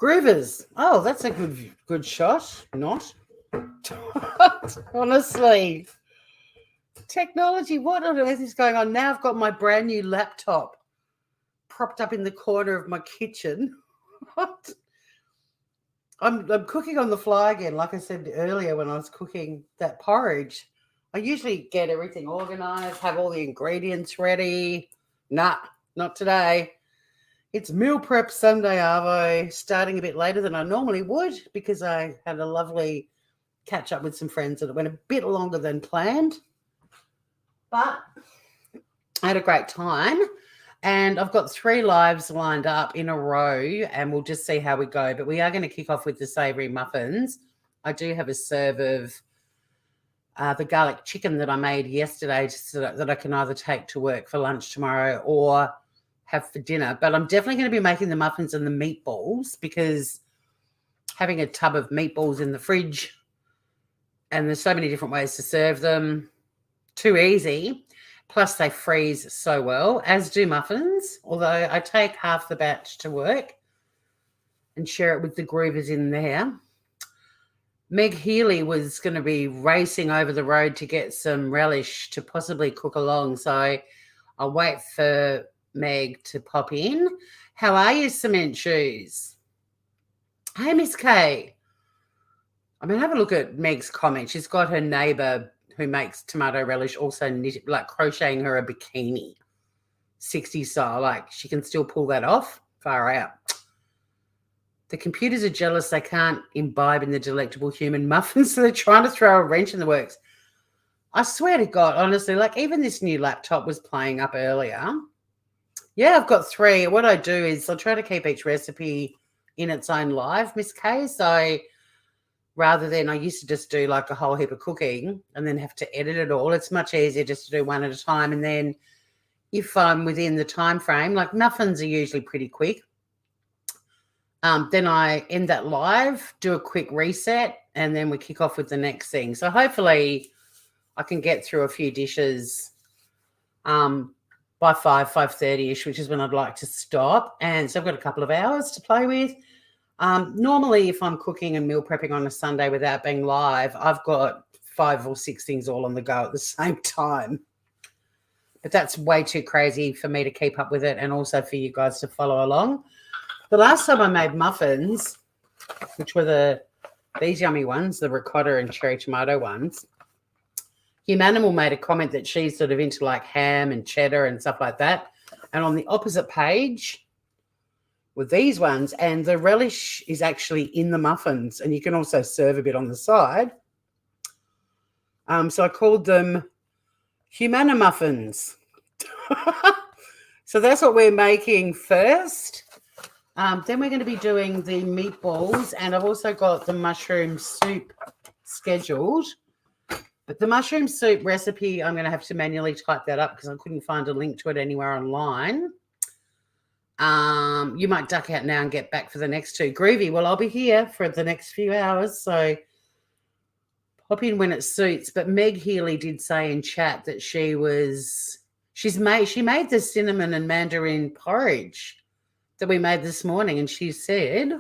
Groovers. Oh, that's a good shot. Not. Honestly. Technology, what on earth is going on? Now I've got my brand new laptop propped up in the corner of my kitchen. I'm cooking on the fly again, like I said earlier when I was cooking that porridge. I usually get everything organized, have all the ingredients ready. Nah, not today. It's meal prep Sunday arvo, starting a bit later than I normally would because I had a lovely catch up with some friends and it went a bit longer than planned. But I had a great time. And I've got 3 lives lined up in a row and we'll just see how we go. But we are going to kick off with the savoury muffins. I do have a serve of the garlic chicken that I made yesterday so that I can either take to work for lunch tomorrow or have for dinner. But I'm definitely going to be making the muffins and the meatballs because having a tub of meatballs in the fridge and there's so many different ways to serve them, too easy. Plus, they freeze so well, as do muffins, although I take half the batch to work and share it with the groovers in there. Meg Healy was going to be racing over the road to get some relish to possibly cook along, so I'll wait for Meg to pop in. How are you, Cement Shoes? Hey, Miss Kay. I mean, have a look at Meg's comment. She's got her neighbour who makes tomato relish also crocheting her a bikini, 60s style. Like, she can still pull that off. Far out. The computers are jealous they can't imbibe in the delectable human muffins, so they're trying to throw a wrench in the works. I swear to God, honestly, like even this new laptop was playing up earlier. Yeah, I've got 3. What I do is I'll try to keep each recipe in its own live, Miss Kay. So rather than I used to just do like a whole heap of cooking and then have to edit it all, it's much easier just to do one at a time. And then if I'm within the time frame, like muffins are usually pretty quick, then I end that live, do a quick reset, and then we kick off with the next thing. So hopefully I can get through a few dishes by 5:30ish, which is when I'd like to stop. And so I've got a couple of hours to play with. Normally, if I'm cooking and meal prepping on a Sunday without being live, I've got 5 or 6 things all on the go at the same time. But that's way too crazy for me to keep up with it and also for you guys to follow along. The last time I made muffins, which were these yummy ones, the ricotta and cherry tomato ones, Humanimal made a comment that she's sort of into like ham and cheddar and stuff like that. And on the opposite page with these ones, and the relish is actually in the muffins, and you can also serve a bit on the side. So I called them Humanimuffins. So that's what we're making first. Then we're going to be doing the meatballs, and I've also got the mushroom soup scheduled. But the mushroom soup recipe, I'm going to have to manually type that up because I couldn't find a link to it anywhere online. You might duck out now and get back for the next 2. Groovy, well, I'll be here for the next few hours, so pop in when it suits. But Meg Healy did say in chat that she made the cinnamon and mandarin porridge that we made this morning, and she said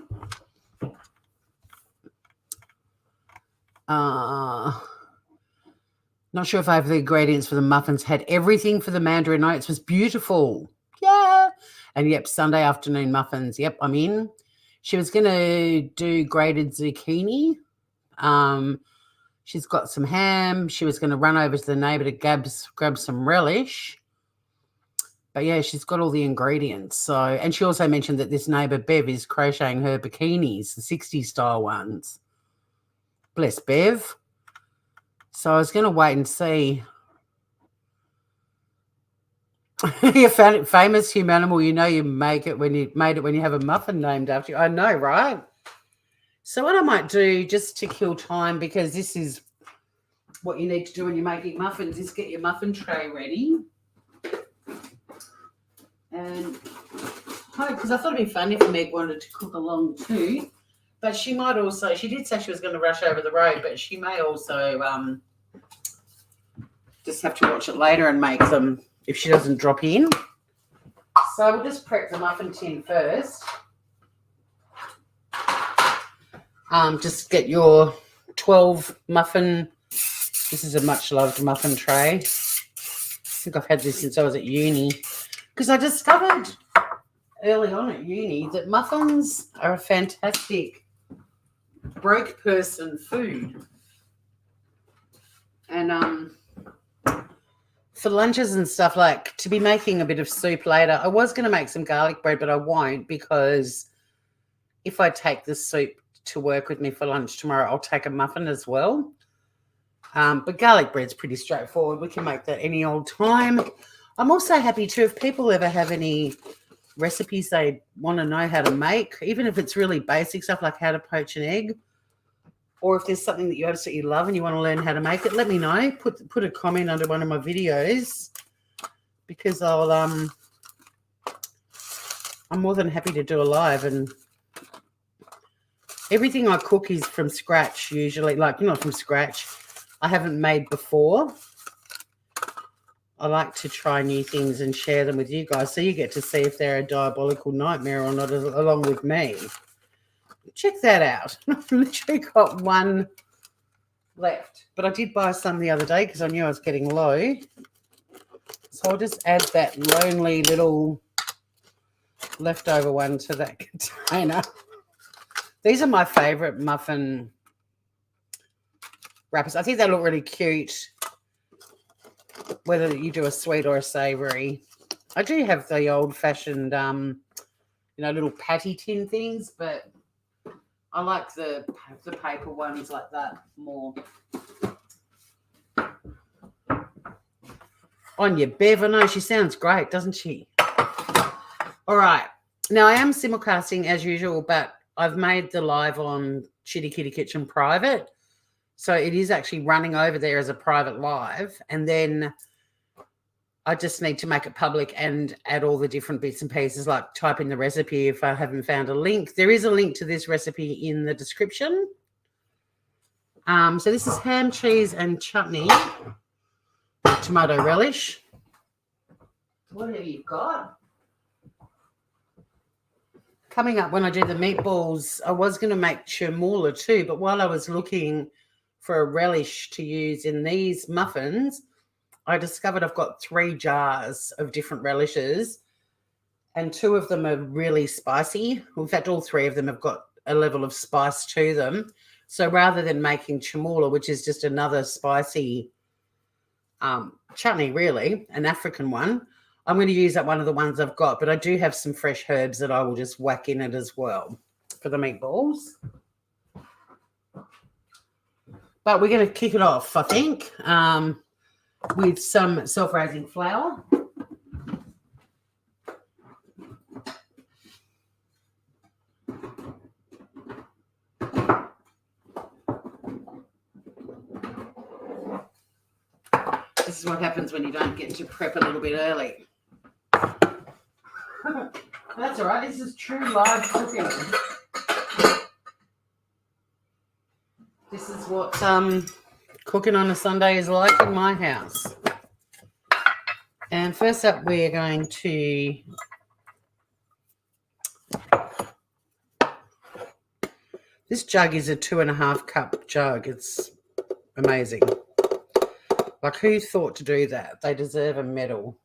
not sure if I have the ingredients for the muffins. Had everything for the mandarin oats. Was beautiful. Yeah. And yep, Sunday afternoon muffins. Yep, I'm in. She was going to do grated zucchini. She's got some ham. She was going to run over to the neighbour to grab some relish. But yeah, she's got all the ingredients. So, and she also mentioned that this neighbour Bev is crocheting her bikinis, the 60s style ones. Bless Bev. So I was going to wait and see. You found it famous Humanimal. You know you made it when you have a muffin named after you. I know, right? So what I might do just to kill time, because this is what you need to do when you're making muffins, is get your muffin tray ready. And because I thought it'd be funny if Meg wanted to cook along too. But she might also, she did say she was going to rush over the road, but she may also just have to watch it later and make them if she doesn't drop in. So we'll just prep the muffin tin first. Just get your 12 muffin. This is a much loved muffin tray. I think I've had this since I was at uni, because I discovered early on at uni that muffins are a fantastic broke person food. And for lunches and stuff, like to be making a bit of soup later, I was going to make some garlic bread, but I won't, because if I take the soup to work with me for lunch tomorrow, I'll take a muffin as well. But garlic bread's pretty straightforward. We can make that any old time. I'm also happy too, if people ever have any recipes they want to know how to make, even if it's really basic stuff like how to poach an egg, or if there's something that you absolutely love and you want to learn how to make it, let me know. Put a comment under one of my videos, because I'm more than happy to do a live. And everything I cook is from scratch usually, like not from scratch. I haven't made before. I like to try new things and share them with you guys, so you get to see if they're a diabolical nightmare or not, along with me. Check that out. I've literally got one left, but I did buy some the other day because I knew I was getting low. So I'll just add that lonely little leftover one to that container. These are my favorite muffin wrappers. I think they look really cute, whether you do a sweet or a savoury. I do have the old-fashioned, little patty tin things, but I like the paper ones like that more. On your Bev, I know she sounds great, doesn't she? All right. Now, I am simulcasting as usual, but I've made the live on Chitty Kitty Kitchen private. So it is actually running over there as a private live. And then I just need to make it public and add all the different bits and pieces, like type in the recipe if I haven't found a link. There is a link to this recipe in the description. So this is ham, cheese, and chutney, tomato relish. What have you got? Coming up when I do the meatballs, I was going to make chermoula too, but while I was looking for a relish to use in these muffins, I discovered I've got 3 jars of different relishes, and 2 of them are really spicy. In fact, all 3 of them have got a level of spice to them. So rather than making chermoula, which is just another spicy chutney, really, an African one, I'm going to use up one of the ones I've got, but I do have some fresh herbs that I will just whack in it as well for the meatballs. But we're going to kick it off, I think, with some self-raising flour. This is what happens when you don't get to prep a little bit early. That's all right. This is true live cooking. This is what cooking on a Sunday is like in my house. And first up, we're going to this jug is a 2.5 cup jug. It's amazing. Like, who thought to do that? They deserve a medal.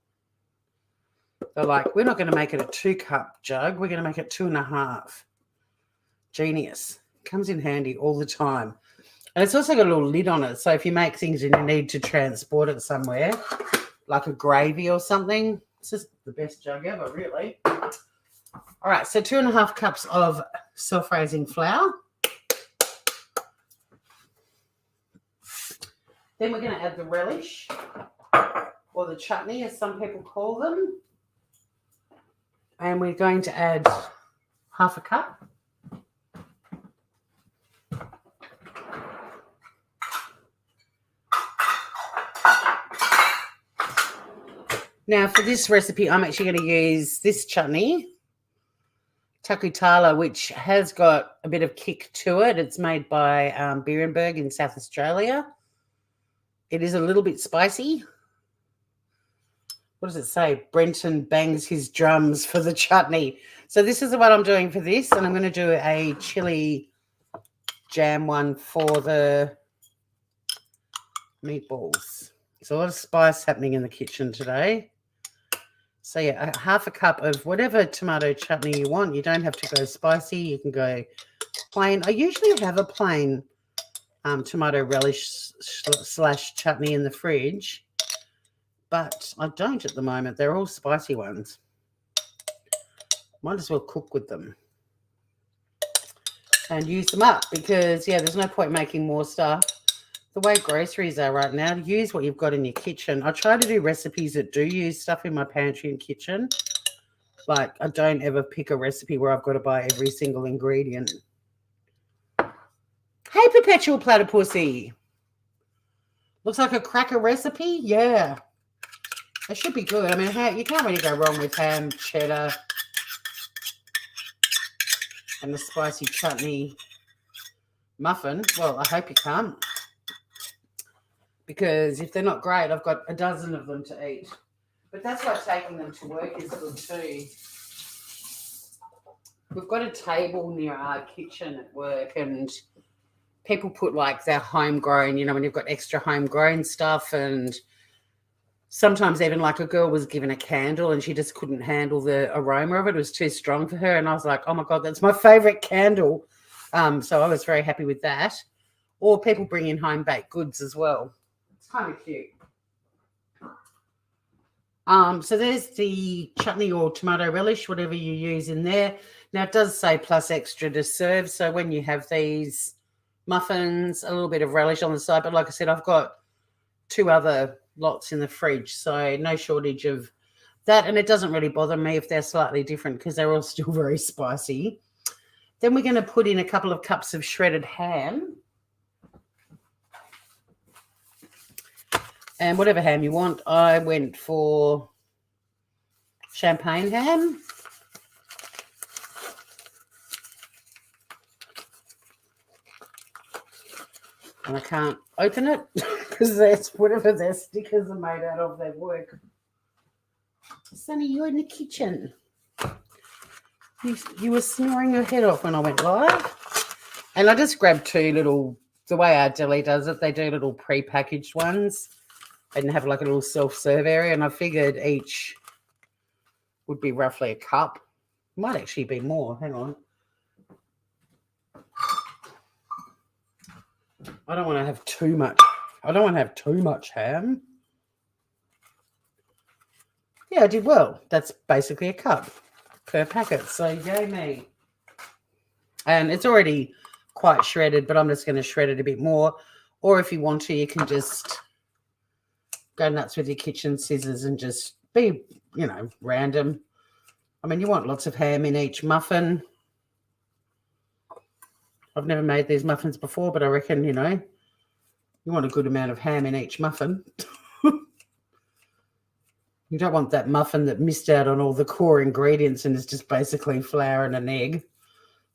They're like, we're not going to make it a 2-cup jug. We're going to make it 2.5. Genius. Comes in handy all the time. And it's also got a little lid on it. So if you make things and you need to transport it somewhere, like a gravy or something, it's just the best jug ever, really. All right, so 2.5 cups of self-raising flour. Then we're going to add the relish, or the chutney, as some people call them. And we're going to add 1/2 cup. Now, for this recipe, I'm actually going to use this chutney, Takutala, which has got a bit of kick to it. It's made by Beerenberg in South Australia. It is a little bit spicy. What does it say? Brenton bangs his drums for the chutney. So this is what I'm doing for this, and I'm going to do a chili jam one for the meatballs. There's a lot of spice happening in the kitchen today. So yeah, half a cup of whatever tomato chutney you want. You don't have to go spicy. You can go plain. I usually have a plain tomato relish / chutney in the fridge, but I don't at the moment. They're all spicy ones. Might as well cook with them and use them up because, yeah, there's no point making more stuff. The way groceries are right now, use what you've got in your kitchen. I try to do recipes that do use stuff in my pantry and kitchen. Like, I don't ever pick a recipe where I've got to buy every single ingredient. Hey, Perpetual Platypussy. Looks like a cracker recipe. Yeah. It should be good. I mean, you can't really go wrong with ham, cheddar, and the spicy chutney muffin. Well, I hope you can't. Because if they're not great, I've got a dozen of them to eat. But that's why taking them to work is good too. We've got a table near our kitchen at work and people put like their homegrown, you know, when you've got extra homegrown stuff, and sometimes even like a girl was given a candle and she just couldn't handle the aroma of it. It was too strong for her. And I was like, oh my God, that's my favorite candle. So I was very happy with that. Or people bring in home baked goods as well. It's kind of cute. So there's the chutney or tomato relish, whatever you use in there. Now it does say plus extra to serve. So when you have these muffins, a little bit of relish on the side. But like I said, I've got 2 other lots in the fridge. So no shortage of that. And it doesn't really bother me if they're slightly different because they're all still very spicy. Then we're going to put in a couple of cups of shredded ham. And whatever ham you want, I went for champagne ham. And I can't open it because that's whatever their stickers are made out of, they work. Sonny, you're in the kitchen. You were snoring your head off when I went live. And I just grabbed 2 little, the way our deli does it, they do little pre-packaged ones. They didn't have like a little self-serve area, and I figured each would be roughly a cup. Might actually be more. Hang on. I don't want to have too much. I don't want to have too much ham. Yeah, I did well. That's basically a cup per packet. So yay me. And it's already quite shredded, but I'm just going to shred it a bit more. Or if you want to, you can just go nuts with your kitchen scissors and just be, you know, random. I mean, you want lots of ham in each muffin. I've never made these muffins before, but I reckon, you know, you want a good amount of ham in each muffin. You don't want that muffin that missed out on all the core ingredients and is just basically flour and an egg.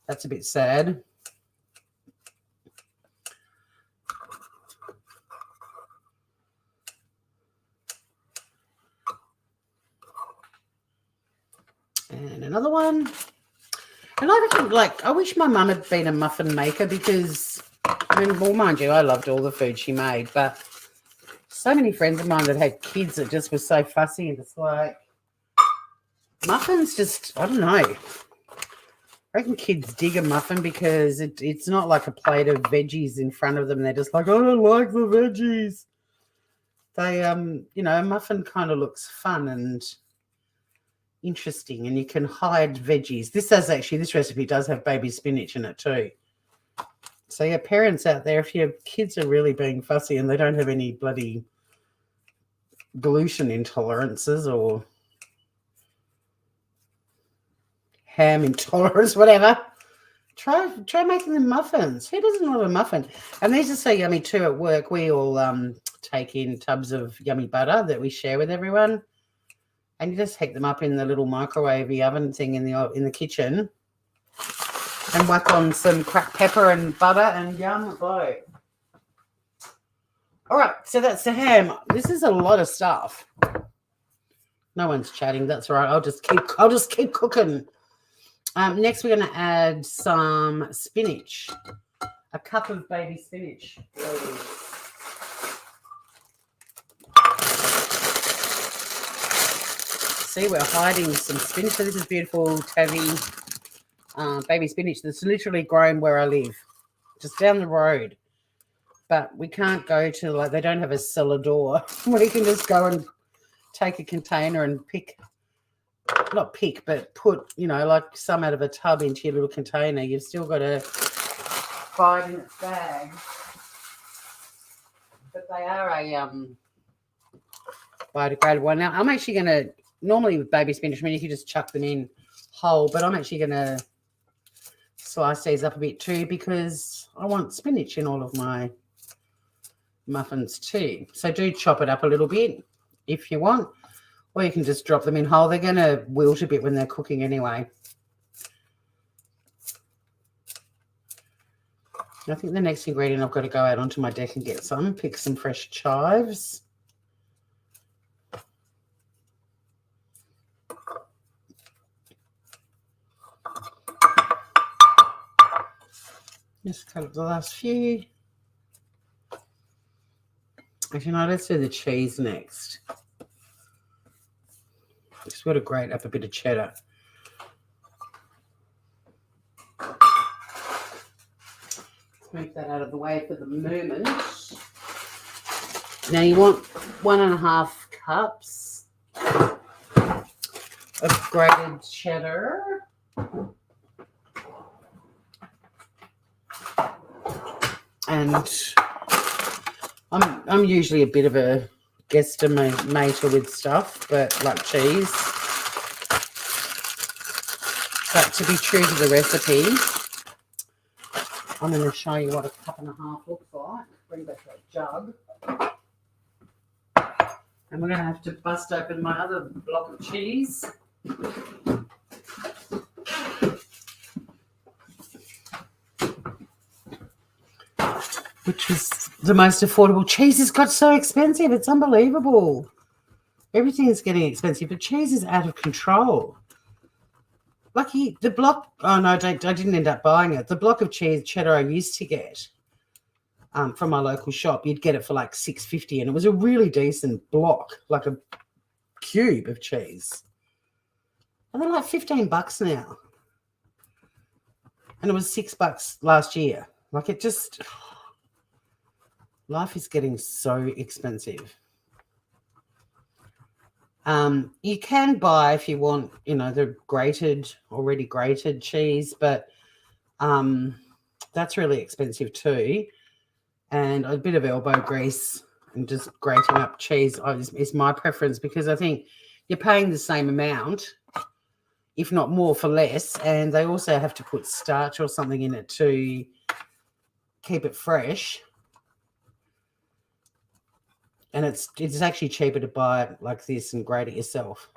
That's a bit sad. And another one. And I reckon, like, I wish my mum had been a muffin maker because, I mean, well, mind you, I loved all the food she made, but so many friends of mine that had kids that just were so fussy, and it's like, muffins just, I don't know. I reckon kids dig a muffin because it's not like a plate of veggies in front of them. They're just like, I don't like the veggies. They, you know, a muffin kind of looks fun and interesting, and you can hide veggies. This recipe does have baby spinach in it too. So yeah, parents out there, if your kids are really being fussy and they don't have any bloody gluten intolerances or ham intolerance, whatever, try making them muffins. Who doesn't love a muffin? And these are so yummy too. At work, we all take in tubs of yummy butter that we share with everyone. And you just heat them up in the little microwavey oven thing in the kitchen and whack on some cracked pepper and butter and yum go. All right, so that's the ham. This is a lot of stuff. No one's chatting. That's all right. I'll just keep cooking. Next, we're going to add some spinach. a cup of baby spinach. See, we're hiding some spinach. So this is beautiful Tavi baby spinach that's literally grown where I live, just down the road. But we can't go to, like, they don't have a cellar door where you can just go and take a container and not pick, but put, you know, like some out of a tub into your little container. You've still got to buy it in its bag. But they are a biodegradable one. Now, I'm actually going to, normally with baby spinach, I mean, you can just chuck them in whole, but I'm actually going to slice these up a bit too because I want spinach in all of my muffins too. So do chop it up a little bit if you want, or you can just drop them in whole. They're going to wilt a bit when they're cooking anyway. I think the next ingredient I've got to go out onto my deck and get some, pick some fresh chives. Just cut up the last few. Actually, no, let's do the cheese next. Just got to grate up a bit of cheddar. Move that out of the way for the moment. Now you want 1.5 cups of grated cheddar. And I'm usually a bit of a guesstimator with stuff, but like cheese. But to be true to the recipe, I'm going to show you what 1.5 cups looks like. Bring back that jug. And we're going to have to bust open my other block of cheese. Which is the most affordable. Cheese has got so expensive. It's unbelievable. Everything is getting expensive, but cheese is out of control. Lucky the block. Oh no, I didn't end up buying it. The block of cheddar I used to get from my local shop, you'd get it for like $6.50, and it was a really decent block, like a cube of cheese. And they're like $15 now, and it was $6 last year. Like, it just, life is getting so expensive. You can buy, if you want, you know, the already grated cheese, but that's really expensive too. And a bit of elbow grease and just grating up cheese is my preference, because I think you're paying the same amount, if not more, for less. And they also have to put starch or something in it to keep it fresh. And it's actually cheaper to buy it like this and grate it yourself.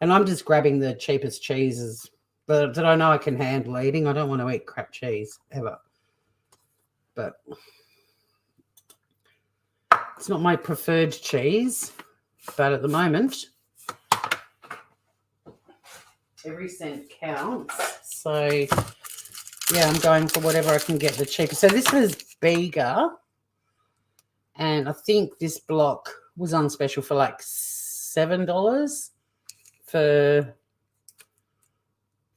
And I'm just grabbing the cheapest cheeses that I know I can handle eating. I don't want to eat crap cheese ever. But it's not my preferred cheese. But at the moment, every cent counts. So, yeah, I'm going for whatever I can get the cheapest. So this was Bega. And I think this block was on special for like $7 for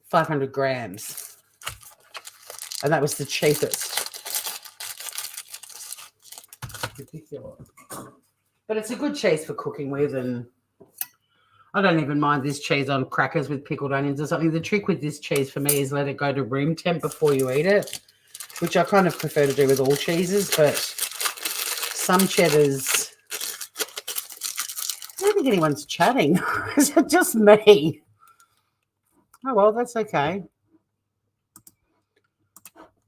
500 grams. And that was the cheapest. Ridiculous. But it's a good cheese for cooking with, and I don't even mind this cheese on crackers with pickled onions or something. The trick with this cheese for me is let it go to room temp before you eat it, which I kind of prefer to do with all cheeses, but some cheddars, I don't think anyone's chatting. Is it just me? Oh, well, that's okay.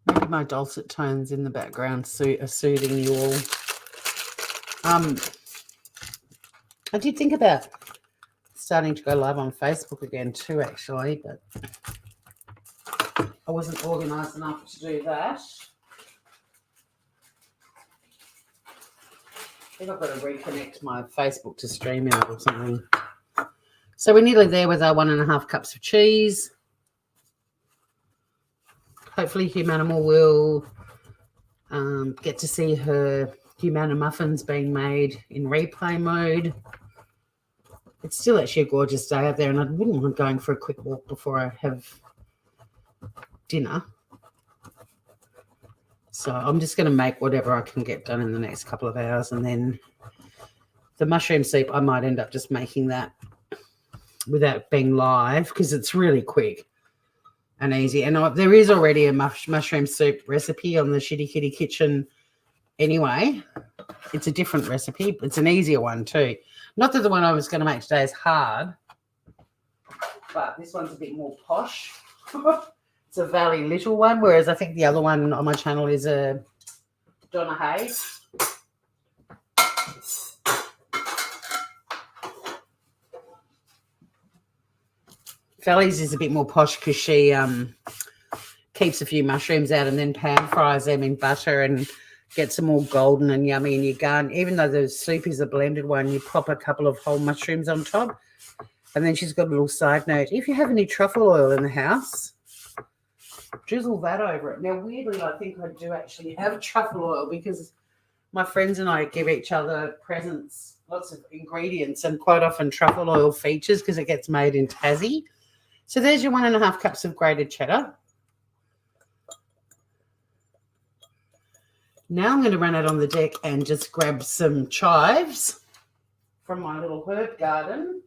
Maybe my dulcet tones in the background are soothing you all. I did think about starting to go live on Facebook again too, actually, but I wasn't organised enough to do that. I think I've got to reconnect my Facebook to StreamYard or something. So we're nearly there with our 1.5 cups of cheese. Hopefully Humanimal will Get to see her Humanimuffins being made in replay mode. It's still actually a gorgeous day out there, and I wouldn't mind going for a quick walk before I have dinner. So I'm just going to make whatever I can get done in the next couple of hours, and then the mushroom soup, I might end up just making that without being live because it's really quick and easy. And there is already a mushroom soup recipe on the Shitty Kitty Kitchen anyway. It's a different recipe. It's an easier one too. Not that the one I was going to make today is hard, but this one's a bit more posh. It's a Valley Little one, whereas I think the other one on my channel is a Donna Hayes. Valley's is a bit more posh because she keeps a few mushrooms out and then pan fries them in butter and gets them all golden and yummy in your gun. Even though the soup is a blended one, you pop a couple of whole mushrooms on top. And then she's got a little side note. If you have any truffle oil in the house, drizzle that over it. Now, weirdly, I think I do actually have truffle oil because my friends and I give each other presents, lots of ingredients, and quite often truffle oil features because it gets made in Tassie. So there's your 1.5 cups of grated cheddar. Now I'm going to run out on the deck and just grab some chives from my little herb garden.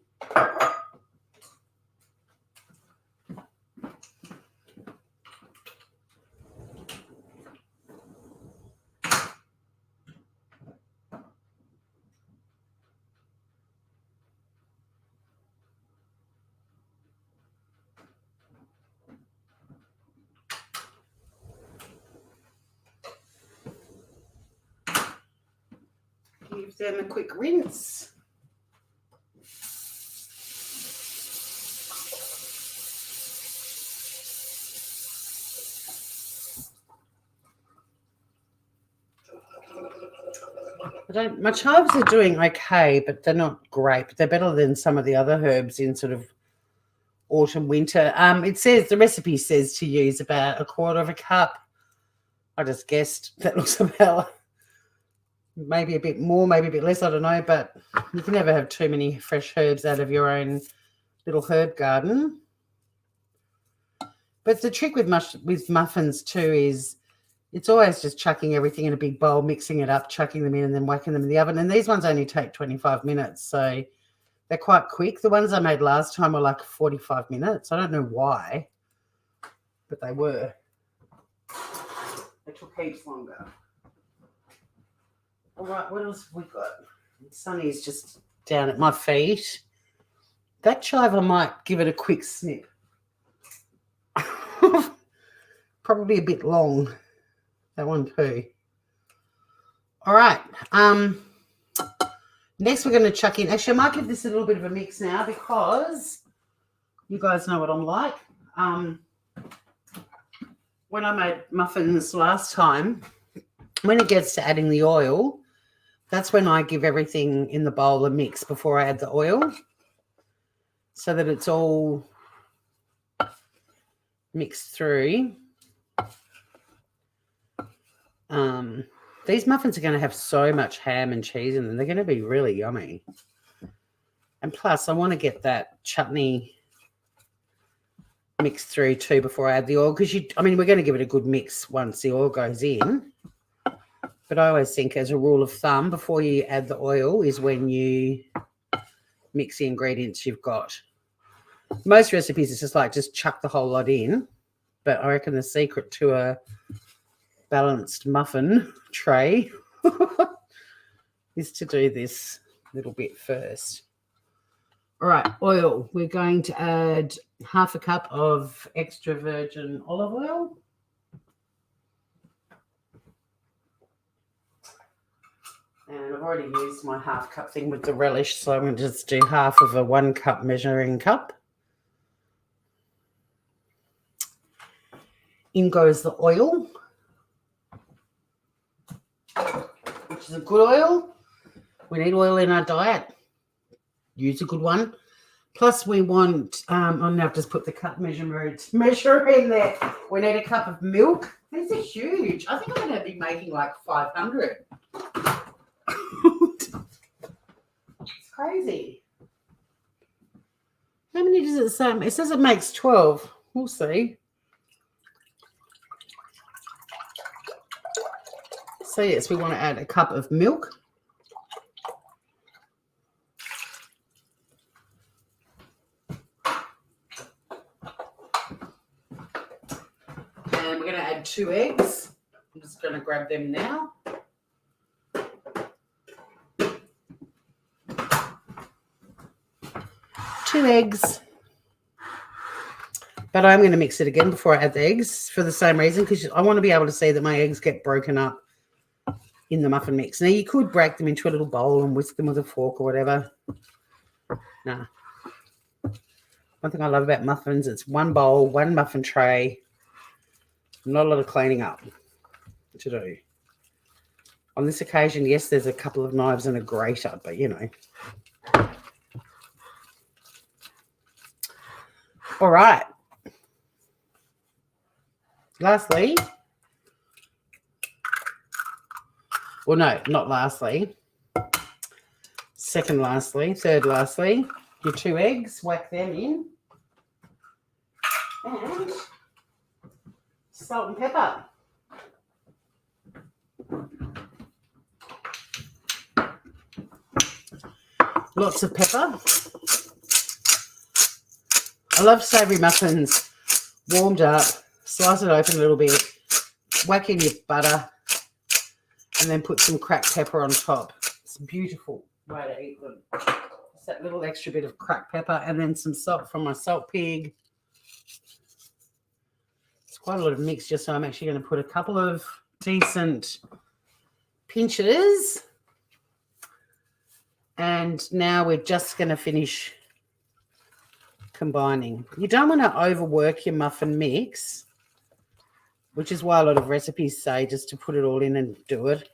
Give them a quick rinse. My chives are doing okay, but they're not great. They're better than some of the other herbs in sort of autumn, winter. It says, the recipe says to use about 1/4 cup. I just guessed. That looks about maybe a bit more, maybe a bit less, I don't know, but you can never have too many fresh herbs out of your own little herb garden. But the trick with muffins too is it's always just chucking everything in a big bowl, mixing it up, chucking them in, and then whacking them in the oven. And these ones only take 25 minutes, so they're quite quick. The ones I made last time were like 45 minutes. I don't know why, but they were. They took heaps longer. All right, what else have we got? Sunny's just down at my feet. That chive, I might give it a quick snip. Probably a bit long, that one too. All right. Next we're going to chuck in. Actually, I might give this a little bit of a mix now because you guys know what I'm like. When I made muffins last time, when it gets to adding the oil, that's when I give everything in the bowl a mix before I add the oil so that it's all mixed through. These muffins are going to have so much ham and cheese in them. They're going to be really yummy. And plus, I want to get that chutney mixed through too before I add the oil because, we're going to give it a good mix once the oil goes in. But I always think as a rule of thumb, before you add the oil is when you mix the ingredients you've got. Most recipes, it's just chuck the whole lot in. But I reckon the secret to a balanced muffin tray is to do this little bit first. All right, oil. We're going to add 1/2 cup of extra virgin olive oil. And I've already used my 1/2 cup thing with the relish, so I'm going to just do 1/2 of a 1 cup measuring cup. In goes the oil, which is a good oil. We need oil in our diet. Use a good one. Plus we want, I'll now just put the cup measure in there. We need a cup of milk. These are huge. I think I'm going to be making like 500. It's crazy. How many does it say? It says it makes 12. We'll see. So yes, we want to add a cup of milk. And we're going to add 2 eggs. I'm just going to grab them now. Two eggs. But I'm going to mix it again before I add the eggs for the same reason, because I want to be able to see that my eggs get broken up in the muffin mix. Now, you could break them into a little bowl and whisk them with a fork or whatever. No. One thing I love about muffins, it's one bowl, one muffin tray. Not a lot of cleaning up to do. On this occasion, yes, there's a couple of knives and a grater, but you know. All right. Lastly, well, no, not lastly. Second lastly, third lastly, your 2 eggs, whack them in. And salt and pepper. Lots of pepper. I love savoury muffins warmed up. Slice it open a little bit, whack in your butter, and then put some cracked pepper on top. It's a beautiful way to eat them. Just that little extra bit of cracked pepper, and then some salt from my salt pig. It's quite a lot of mixture, so I'm actually going to put a couple of decent pinches. And now we're just going to finish combining. You don't want to overwork your muffin mix, which is why a lot of recipes say just to put it all in and do it.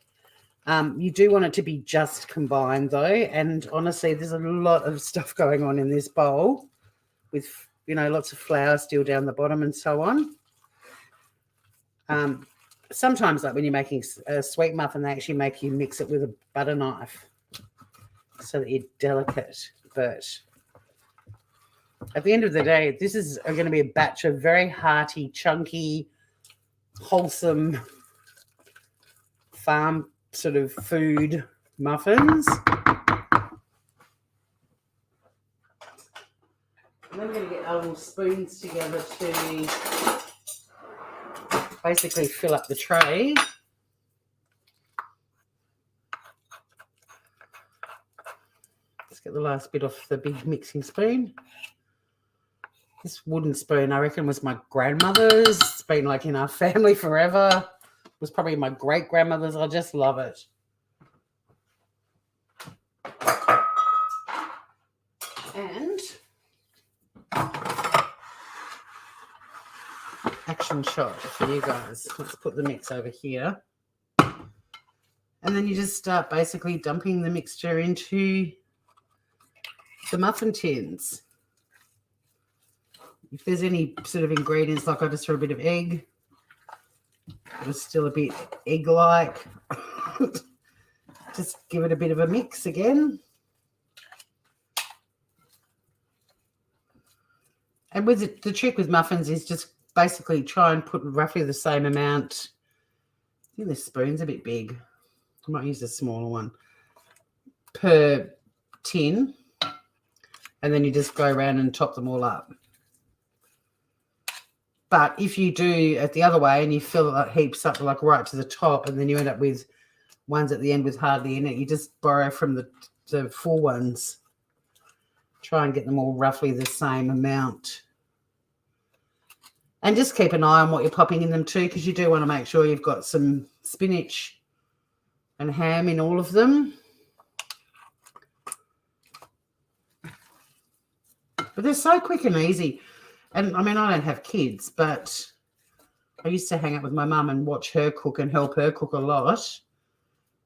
You do want it to be just combined though, and honestly, there's a lot of stuff going on in this bowl with, you know, lots of flour still down the bottom and so on. Sometimes, like when you're making a sweet muffin, they actually make you mix it with a butter knife so that you're delicate. But at the end of the day, this is going to be a batch of very hearty, chunky, wholesome farm sort of food muffins. And then we're going to get our little spoons together to basically fill up the tray. Let's get the last bit off the big mixing spoon. This wooden spoon, I reckon, was my grandmother's. It's been like in our family forever. It was probably my great-grandmother's. I just love it. And action shot for you guys. Let's put the mix over here. And then you just start basically dumping the mixture into the muffin tins. If there's any sort of ingredients, like I just threw a bit of egg. It's still a bit egg-like. Just give it a bit of a mix again. And with it, the trick with muffins is just basically try and put roughly the same amount. I think this spoon's a bit big. I might use a smaller one per tin. And then you just go around and top them all up. But if you do it the other way and you fill it like heaps up like right to the top, and then you end up with ones at the end with hardly in it, you just borrow from the full ones. Try and get them all roughly the same amount. And just keep an eye on what you're popping in them too, because you do want to make sure you've got some spinach and ham in all of them. But they're so quick and easy. And, I mean, I don't have kids, but I used to hang out with my mum and watch her cook and help her cook a lot.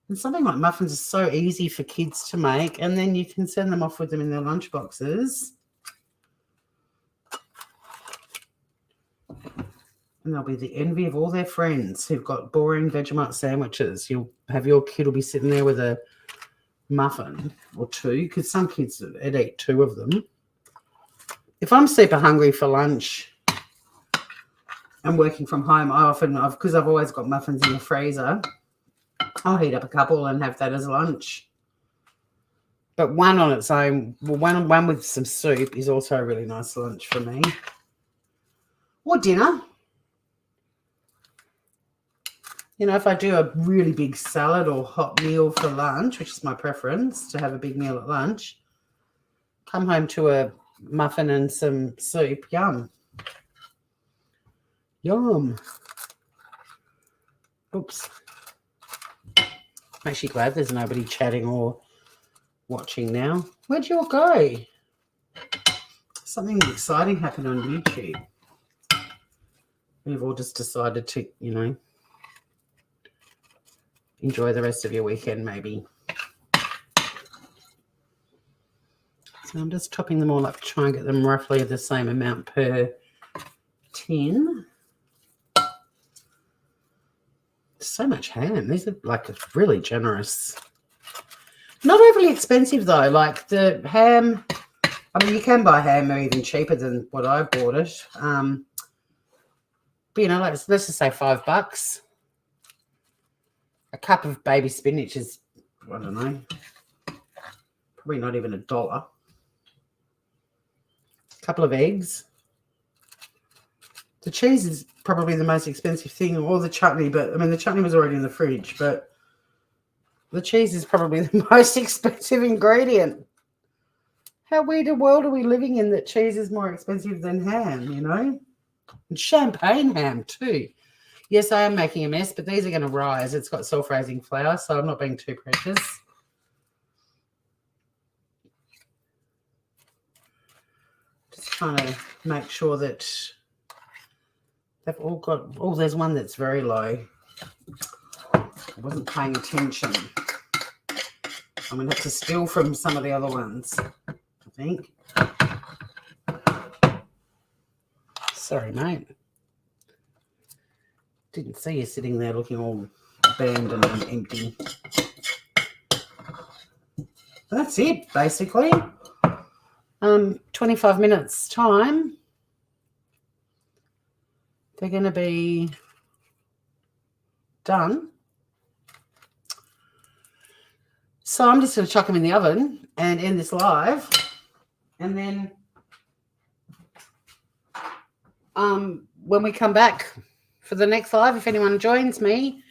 And something like muffins is so easy for kids to make, and then you can send them off with them in their lunch boxes. And they'll be the envy of all their friends who've got boring Vegemite sandwiches. You'll have your kid will be sitting there with a muffin or two, because some kids would eat two of them. If I'm super hungry for lunch and working from home, I often, because I've always got muffins in the freezer, I'll heat up a couple and have that as lunch. But one on its own, well, one with some soup is also a really nice lunch for me. Or dinner. You know, if I do a really big salad or hot meal for lunch, which is my preference, to have a big meal at lunch, come home to a muffin and some soup. Yum. Yum. Oops. I'm actually glad there's nobody chatting or watching now. Where'd you all go? Something exciting happened on YouTube. We've all just decided to, you know, enjoy the rest of your weekend, maybe. So I'm just chopping them all up to try and get them roughly the same amount per tin. So much ham. These are like really generous. Not overly expensive though. Like the ham, I mean, you can buy ham even cheaper than what I bought it. But you know, like, let's just say $5. A cup of baby spinach is, I don't know, probably not even $1. A couple of eggs. The cheese is probably the most expensive thing, or the chutney, but I mean, the chutney was already in the fridge, but the cheese is probably the most expensive ingredient. How weird a world are we living in that cheese is more expensive than ham, you know? And champagne ham too. Yes, I am making a mess, but these are going to rise. It's got self-raising flour, so I'm not being too precious. Just trying to make sure that they've all got... Oh, there's one that's very low. I wasn't paying attention. I'm going to have to steal from some of the other ones, I think. Sorry, mate. Didn't see you sitting there looking all abandoned and empty. That's it, basically. 25 minutes time. They're going to be done. So I'm just going to chuck them in the oven and end this live. And then when we come back for the next live, if anyone joins me,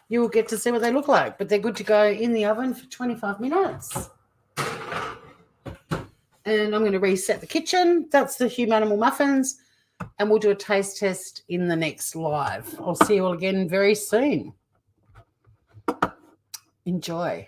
you will get to see what they look like. But they're good to go in the oven for 25 minutes. And I'm going to reset the kitchen. That's the Humanimuffins. And we'll do a taste test in the next live. I'll see you all again very soon. Enjoy.